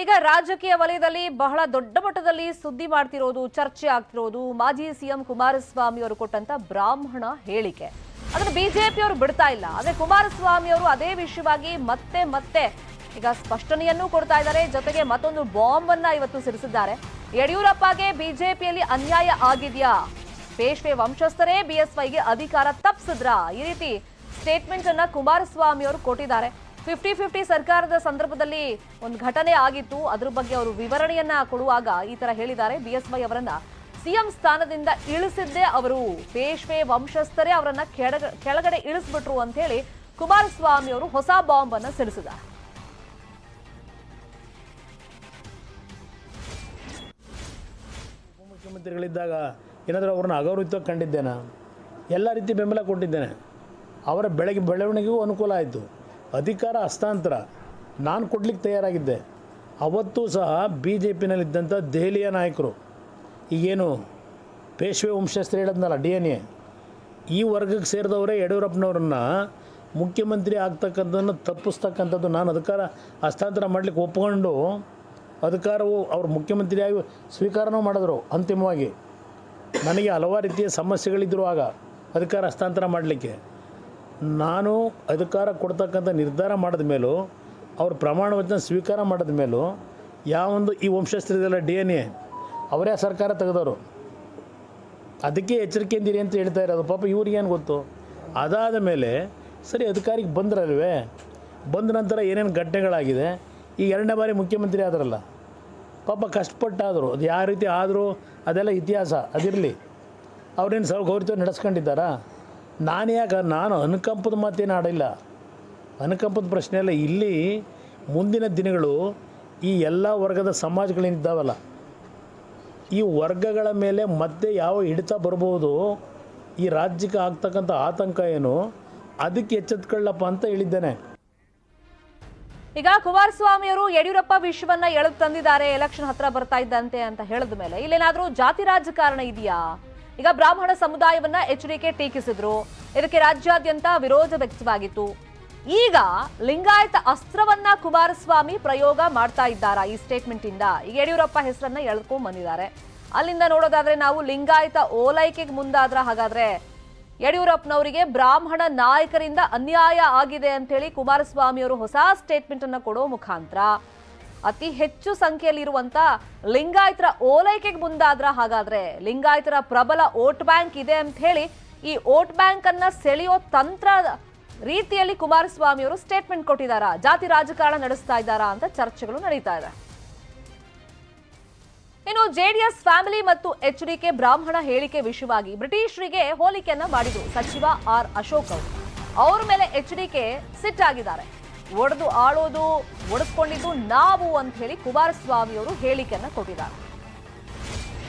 ಈಗ ರಾಜಕೀಯ ವಲಯದಲ್ಲಿ ಬಹಳ ದೊಡ್ಡ ಮಟ್ಟದಲ್ಲಿ ಸುದ್ದಿ ಮಾಡ್ತಿರೋದು, ಚರ್ಚೆ ಆಗ್ತಿರೋದು ಮಾಜಿ ಸಿಎಂ ಕುಮಾರಸ್ವಾಮಿ ಅವರು ಕೊಟ್ಟಂತ ಬ್ರಾಹ್ಮಣ ಹೇಳಿಕೆ. ಅದನ್ನು ಬಿಜೆಪಿ ಅವರು ಬಿಡ್ತಾ ಇಲ್ಲ. ಆದ್ರೆ ಕುಮಾರಸ್ವಾಮಿ ಅವರು ಅದೇ ವಿಷಯವಾಗಿ ಮತ್ತೆ ಈಗ ಸ್ಪಷ್ಟನೆಯನ್ನು ಕೊಡ್ತಾ ಇದ್ದಾರೆ. ಜೊತೆಗೆ ಮತ್ತೊಂದು ಬಾಂಬ್ ಅನ್ನ ಇವತ್ತು ಸಿಡಿಸಿದ್ದಾರೆ. ಯಡಿಯೂರಪ್ಪಗೆ ಬಿಜೆಪಿಯಲ್ಲಿ ಅನ್ಯಾಯ ಆಗಿದೆಯಾ, ಪೇಶ್ವೆ ವಂಶಸ್ಥರೇ ಬಿಎಸ್ವೈಗೆ ಅಧಿಕಾರ ತಪ್ಪಿಸಿದ್ರಾ, ಈ ರೀತಿ ಸ್ಟೇಟ್ಮೆಂಟ್ ಅನ್ನ ಕುಮಾರಸ್ವಾಮಿ ಅವರು ಕೊಟ್ಟಿದ್ದಾರೆ. 50-50 ಸರ್ಕಾರದ ಸಂದರ್ಭದಲ್ಲಿ ಒಂದು ಘಟನೆ ಆಗಿತ್ತು, ಅದ್ರ ಬಗ್ಗೆ ಅವರು ವಿವರಣೆಯನ್ನ ಕೊಡುವಾಗ ಈ ತರ ಹೇಳಿದ್ದಾರೆ. ಬಿಎಸ್ವೈ ಅವರನ್ನ ಸಿಎಂ ಸ್ಥಾನದಿಂದ ಇಳಿಸಿದ್ದೇ ಅವರು, ಪೇಶ್ವೆ ವಂಶಸ್ಥರೇ ಅವರನ್ನ ಕೆಳಗಡೆ ಇಳಿಸ್ಬಿಟ್ರು ಅಂತ ಹೇಳಿ ಕುಮಾರಸ್ವಾಮಿ ಅವರು ಹೊಸ ಬಾಂಬ್ ಅನ್ನ ಸಿಡಿಸಿದ್ದಾರೆ. ಮುಖ್ಯಮಂತ್ರಿಗಳಿದ್ದಾಗ ಏನಾದರೂ ಅವ್ರನ್ನ ಅಗೌರವವಾಗಿ ಕಂಡಿದ್ದೇನೆ, ಎಲ್ಲ ರೀತಿ ಬೆಂಬಲ ಕೊಟ್ಟಿದ್ದೇನೆ. ಅವರ ಬೆಳವಣಿಗೆಗೂ ಅನುಕೂಲ ಆಯಿತು. ಅಧಿಕಾರ ಹಸ್ತಾಂತರ ನಾನು ಕೊಡ್ಲಿಕ್ಕೆ ತಯಾರಾಗಿದ್ದೆ. ಅವತ್ತೂ ಸಹ ಬಿ ಜೆ ಪಿನಲ್ಲಿದ್ದಂಥ ದೆಹಲಿಯ ನಾಯಕರು, ಈಗೇನು ಪೇಶ್ವೆ ವಂಶಸ್ಥರು ಹೇಳೋದ್ನಲ್ಲ DNA, ಈ ವರ್ಗಕ್ಕೆ ಸೇರಿದವರೇ ಯಡಿಯೂರಪ್ಪನವ್ರನ್ನ ಮುಖ್ಯಮಂತ್ರಿ ಆಗ್ತಕ್ಕಂಥದ್ದನ್ನು ತಪ್ಪಿಸ್ತಕ್ಕಂಥದ್ದು. ನಾನು ಅಧಿಕಾರ ಹಸ್ತಾಂತರ ಮಾಡಲಿಕ್ಕೆ ಒಪ್ಪಿಕೊಂಡು ಅಧಿಕಾರವು ಅವ್ರು ಮುಖ್ಯಮಂತ್ರಿಯಾಗಿ ಸ್ವೀಕಾರನೂ ಮಾಡಿದ್ರು. ಅಂತಿಮವಾಗಿ ನನಗೆ ಹಲವಾರು ರೀತಿಯ ಸಮಸ್ಯೆಗಳಿದ್ದರು ಆಗ ಅಧಿಕಾರ ಹಸ್ತಾಂತರ ಮಾಡಲಿಕ್ಕೆ. ನಾನು ಅಧಿಕಾರ ಕೊಡ್ತಕ್ಕಂಥ ನಿರ್ಧಾರ ಮಾಡಿದ ಮೇಲೂ, ಅವ್ರ ಪ್ರಮಾಣ ವಚನ ಸ್ವೀಕಾರ ಮಾಡಿದ ಮೇಲೂ, ಯಾವೊಂದು ಈ ವಂಶಸ್ಥರಿದೆಲ್ಲ DNA ಅವರೇ ಸರ್ಕಾರ ತೆಗೆದವರು. ಅದಕ್ಕೆ ಎಚ್ಚರಿಕೆಯಿಂದಿರಿ ಅಂತ ಹೇಳ್ತಾ ಇರೋದು. ಪಾಪ ಇವ್ರಿಗೇನು ಗೊತ್ತು. ಅದಾದ ಮೇಲೆ ಸರಿ ಅಧಿಕಾರಿಗೆ ಬಂದ್ರಲ್ವೇ, ಬಂದ ನಂತರ ಏನೇನು ಘಟನೆಗಳಾಗಿದೆ. ಈಗ 2ನೇ ಬಾರಿ ಮುಖ್ಯಮಂತ್ರಿ ಆದ್ರಲ್ಲ, ಪಾಪ ಕಷ್ಟಪಟ್ಟಾದರು. ಅದು ಯಾವ ರೀತಿ ಆದರೂ ಅದೆಲ್ಲ ಇತಿಹಾಸ, ಅದಿರಲಿ. ಅವ್ರೇನು ಗೌರವ ನಡೆಸ್ಕೊಂಡಿದ್ದಾರಾ? ನಾನು ಅನುಕಂಪದ ಮಾತೇನು ಆಡಿಲ್ಲ, ಅನುಕಂಪದ ಪ್ರಶ್ನೆ ಅಲ್ಲ. ಇಲ್ಲಿ ಮುಂದಿನ ದಿನಗಳು ಈ ಎಲ್ಲ ವರ್ಗದ ಸಮಾಜಗಳೇನಿದ್ದಾವಲ್ಲ, ಈ ವರ್ಗಗಳ ಮೇಲೆ ಮತ್ತೆ ಯಾವ ಹಿಡಿತ ಬರ್ಬೋದು, ಈ ರಾಜ್ಯಕ್ಕೆ ಆಗ್ತಕ್ಕಂಥ ಆತಂಕ ಏನು, ಅದಕ್ಕೆ ಎಚ್ಚೆತ್ಕೊಳ್ಳಪ್ಪ ಅಂತ ಹೇಳಿದ್ದೇನೆ. ಈಗ ಕುಮಾರಸ್ವಾಮಿ ಅವರು ಯಡಿಯೂರಪ್ಪ ವಿಷಯವನ್ನ ಎಳೆದು ತಂದಿದ್ದಾರೆ, ಎಲೆಕ್ಷನ್ ಹತ್ರ ಬರ್ತಾ ಇದ್ದಂತೆ ಅಂತ ಹೇಳಿದ ಮೇಲೆ ಇಲ್ಲೇನಾದ್ರೂ ಜಾತಿ ರಾಜಕಾರಣ ಇದೆಯಾ? ಈಗ ಬ್ರಾಹ್ಮಣ ಸಮುದಾಯವನ್ನ HDK ಟೀಕಿಸಿದ್ರು, ಇದಕ್ಕೆ ರಾಜ್ಯಾದ್ಯಂತ ವಿರೋಧ ವ್ಯಕ್ತವಾಗಿತ್ತು. ಈಗ ಲಿಂಗಾಯತ ಅಸ್ತ್ರವನ್ನ ಕುಮಾರಸ್ವಾಮಿ ಪ್ರಯೋಗ ಮಾಡ್ತಾ ಇದ್ದಾರಾ ಈ ಸ್ಟೇಟ್ಮೆಂಟ್ ಇಂದ? ಈಗ ಯಡಿಯೂರಪ್ಪ ಹೆಸರನ್ನ ಎಳ್ಕೊಂಡ್ ಬಂದಿದ್ದಾರೆ. ಅಲ್ಲಿಂದ ನೋಡೋದಾದ್ರೆ ನಾವು ಲಿಂಗಾಯತ ಓಲೈಕೆಗೆ ಮುಂದಾದ್ರ ಹಾಗಾದ್ರೆ ಯಡಿಯೂರಪ್ಪನವರಿಗೆ ಬ್ರಾಹ್ಮಣ ನಾಯಕರಿಂದ ಅನ್ಯಾಯ ಆಗಿದೆ ಅಂತ ಹೇಳಿ ಕುಮಾರಸ್ವಾಮಿ ಅವರು ಹೊಸ ಸ್ಟೇಟ್ಮೆಂಟ್ ಅನ್ನ ಕೊಡೋ ಮುಖಾಂತರ ಅತಿ ಹೆಚ್ಚು ಸಂಖ್ಯೆಯಲ್ಲಿರುವಂತ ಲಿಂಗಾಯತರ ಓಲೈಕೆಗೆ ಮುಂದಾದ್ರ ಹಾಗಾದ್ರೆ ಲಿಂಗಾಯತರ ಪ್ರಬಲ ವೋಟ್ ಬ್ಯಾಂಕ್ ಇದೆ ಅಂತ ಹೇಳಿ ಈ ವೋಟ್ ಬ್ಯಾಂಕ್ ಅನ್ನ ಸೆಳೆಯೋ ತಂತ್ರ ರೀತಿಯಲ್ಲಿ ಕುಮಾರಸ್ವಾಮಿ ಅವರು ಸ್ಟೇಟ್ಮೆಂಟ್ ಕೊಟ್ಟಿದ್ದಾರಾ, ಜಾತಿ ರಾಜಕಾರಣ ನಡೆಸ್ತಾ ಇದ್ದಾರಾ ಅಂತ ಚರ್ಚೆಗಳು ನಡೀತಾ ಇದೆ. ಇನ್ನು JDS ಫ್ಯಾಮಿಲಿ ಮತ್ತು HDK ಬ್ರಾಹ್ಮಣ ಹೇಳಿಕೆ ವಿಷಯವಾಗಿ ಬ್ರಿಟಿಷರಿಗೆ ಹೋಲಿಕೆಯನ್ನ ಮಾಡಿದ್ರು ಸಚಿವ ಆರ್ ಅಶೋಕ್ ಅವರು. ಅವ್ರ ಮೇಲೆ HDK ಸಿಟ್ಟಾಗಿದ್ದಾರೆ. ಒಡೆದು ಆಳೋದು, ಒಡೆಸ್ಕೊಂಡಿದ್ದು ನಾವು ಅಂತ ಹೇಳಿ ಕುಮಾರಸ್ವಾಮಿ ಅವರು ಹೇಳಿಕೆಯನ್ನ ಕೊಟ್ಟಿದ್ದಾರೆ.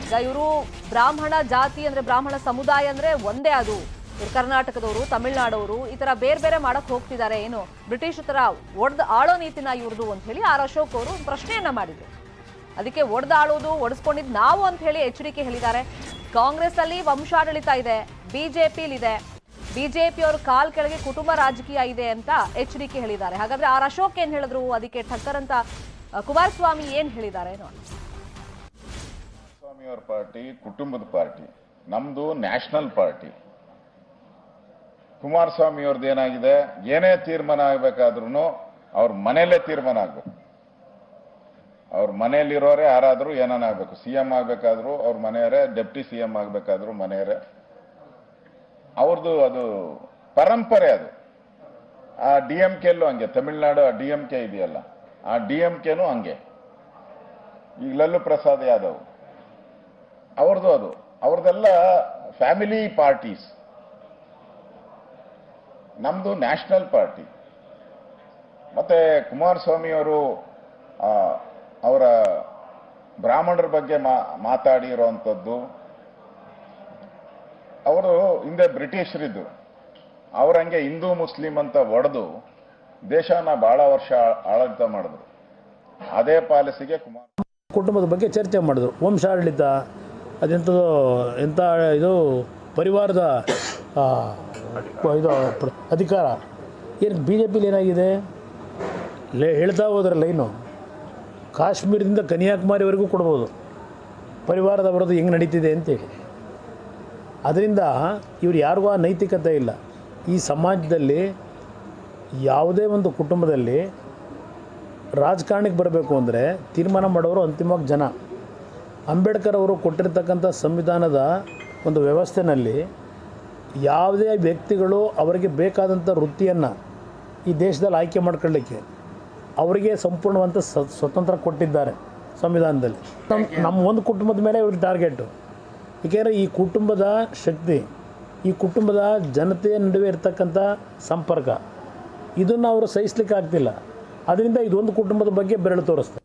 ಈಗ ಇವರು ಬ್ರಾಹ್ಮಣ ಜಾತಿ ಅಂದ್ರೆ, ಬ್ರಾಹ್ಮಣ ಸಮುದಾಯ ಅಂದ್ರೆ ಒಂದೇ, ಅದು ಇವರು ಕರ್ನಾಟಕದವರು, ತಮಿಳುನಾಡವರು, ಈ ತರ ಬೇರೆ ಬೇರೆ ಮಾಡಕ್ ಹೋಗ್ತಿದ್ದಾರೆ, ಏನು ಬ್ರಿಟಿಷ್ ತರ ಒಡೆದು ಆಳೋ ನೀತಿನ ಇವ್ರದು ಅಂತ ಹೇಳಿ ಆರ್ ಅಶೋಕ್ ಅವರು ಪ್ರಶ್ನೆಯನ್ನ ಮಾಡಿದ್ರು. ಅದಕ್ಕೆ ಒಡೆದಾಳೋದು, ಒಡೆಸ್ಕೊಂಡಿದ್ದು ನಾವು ಅಂತ ಹೇಳಿ HDK ಹೇಳಿದ್ದಾರೆ. ಕಾಂಗ್ರೆಸ್ ಅಲ್ಲಿ ವಂಶಾಡಳಿತ ಇದೆ, ಬಿಜೆಪಿಲಿದೆ, ಬಿಜೆಪಿ ಅವ್ರ ಕಾಲ್ ಕೆಳಗೆ ಕುಟುಂಬ ರಾಜಕೀಯ ಇದೆ ಅಂತ HDK ಹೇಳಿದ್ದಾರೆ. ಹಾಗಾದ್ರೆ ಆರ್ ಅಶೋಕ್ ಏನ್ ಹೇಳಿದ್ರು, ಅದಕ್ಕೆ ಠಕ್ಕರ್ ಅಂತ ಕುಮಾರಸ್ವಾಮಿ ಏನ್ ಹೇಳಿದ್ದಾರೆ ನೋಡಿ. ಕುಮಾರಸ್ವಾಮಿ ಅವ್ರ ಪಾರ್ಟಿ ಕುಟುಂಬದ ಪಾರ್ಟಿ, ನಮ್ದು ನ್ಯಾಷನಲ್ ಪಾರ್ಟಿ. ಕುಮಾರಸ್ವಾಮಿ ಅವ್ರದ್ದು ಏನಾಗಿದೆ, ಏನೇ ತೀರ್ಮಾನ ಆಗ್ಬೇಕಾದ್ರೂ ಅವ್ರ ಮನೆಯಲ್ಲೇ ತೀರ್ಮಾನ ಆಗ್ಬೇಕು. ಅವ್ರ ಮನೆಯಲ್ಲಿರೋರೇ ಯಾರಾದ್ರೂ ಏನಾಗಬೇಕು, CM ಆಗ್ಬೇಕಾದ್ರು ಅವ್ರ ಮನೆಯವರೇ, ಡೆಪ್ಟಿ CM ಆಗ್ಬೇಕಾದ್ರು ಮನೆಯವರೇ. ಅವ್ರದ್ದು ಅದು ಪರಂಪರೆ. ಅದು ಆ DMKಲ್ಲೂ ಹಂಗೆ, ತಮಿಳುನಾಡು DMK ಇದೆಯಲ್ಲ, ಆ DMKನೂ ಹಂಗೆ. ಈಗ ಲಲ್ಲು ಪ್ರಸಾದ್ ಯಾದವ್ ಅವ್ರದ್ದು, ಅದು ಅವ್ರದ್ದೆಲ್ಲ ಫ್ಯಾಮಿಲಿ ಪಾರ್ಟೀಸ್. ನಮ್ದು ನ್ಯಾಷನಲ್ ಪಾರ್ಟಿ. ಮತ್ತೆ ಕುಮಾರಸ್ವಾಮಿ ಅವರು ಅವರ ಬ್ರಾಹ್ಮಣರ ಬಗ್ಗೆ ಮಾತಾಡಿರೋಂಥದ್ದು, ಅವರು ಹಿಂದೆ ಬ್ರಿಟಿಷರಿದ್ದು, ಅವರಂಗೆ ಹಿಂದೂ ಮುಸ್ಲಿಂ ಅಂತ ಒಡೆದು ದೇಶನ ಬಹಳ ವರ್ಷ ಆಡಳಿತ ಮಾಡಿದ್ರು. ಅದೇ ಪಾಲಿಸಿಗೆ ಕುಟುಂಬದ ಬಗ್ಗೆ ಚರ್ಚೆ ಮಾಡಿದ್ರು. ವಂಶಾಡಳಿತ ಅದೆಂಥದ್ದು, ಎಂಥ ಇದು ಪರಿವಾರದ ಇದು ಅಧಿಕಾರ ಏನು BJPಲಿ ಏನಾಗಿದೆ ಹೇಳ್ತಾ ಹೋದ್ರಲ್ಲ. ಇನ್ನು ಕಾಶ್ಮೀರದಿಂದ ಕನ್ಯಾಕುಮಾರಿವರೆಗೂ ಕೊಡ್ಬೋದು, ಪರಿವಾರದವರದ್ದು ಹೆಂಗೆ ನಡೀತಿದೆ ಅಂತೇಳಿ. ಅದರಿಂದ ಇವ್ರು ಯಾರಿಗೂ ಆ ನೈತಿಕತೆ ಇಲ್ಲ. ಈ ಸಮಾಜದಲ್ಲಿ ಯಾವುದೇ ಒಂದು ಕುಟುಂಬದಲ್ಲಿ ರಾಜಕಾರಣಕ್ಕೆ ಬರಬೇಕು ಅಂದರೆ ತೀರ್ಮಾನ ಮಾಡೋರು ಅಂತಿಮವಾಗಿ ಜನ. ಅಂಬೇಡ್ಕರ್ ಅವರು ಕೊಟ್ಟಿರ್ತಕ್ಕಂಥ ಸಂವಿಧಾನದ ಒಂದು ವ್ಯವಸ್ಥೆಯಲ್ಲಿ ಯಾವುದೇ ವ್ಯಕ್ತಿಗಳು ಅವರಿಗೆ ಬೇಕಾದಂಥ ವೃತ್ತಿಯನ್ನು ಈ ದೇಶದಲ್ಲಿ ಆಯ್ಕೆ ಮಾಡ್ಕೊಳ್ಳಿಕ್ಕೆ ಅವರಿಗೆ ಸಂಪೂರ್ಣವಂತ ಸ್ವತಂತ್ರ ಕೊಟ್ಟಿದ್ದಾರೆ ಸಂವಿಧಾನದಲ್ಲಿ. ನಮ್ಮ ಒಂದು ಕುಟುಂಬದ ಮೇಲೆ ಇವ್ರ ಟಾರ್ಗೆಟು. ಏಕೆಂದರೆ ಈ ಕುಟುಂಬದ ಶಕ್ತಿ, ಈ ಕುಟುಂಬದ ಜನತೆಯ ನಡುವೆ ಇರ್ತಕ್ಕಂಥ ಸಂಪರ್ಕ, ಇದನ್ನು ಅವರು ಸಹಿಸ್ಲಿಕ್ಕೆ ಆಗ್ತಿಲ್ಲ. ಅದರಿಂದ ಇದೊಂದು ಕುಟುಂಬದ ಬಗ್ಗೆ ಬೆರಳು ತೋರಿಸ್ತಾರೆ.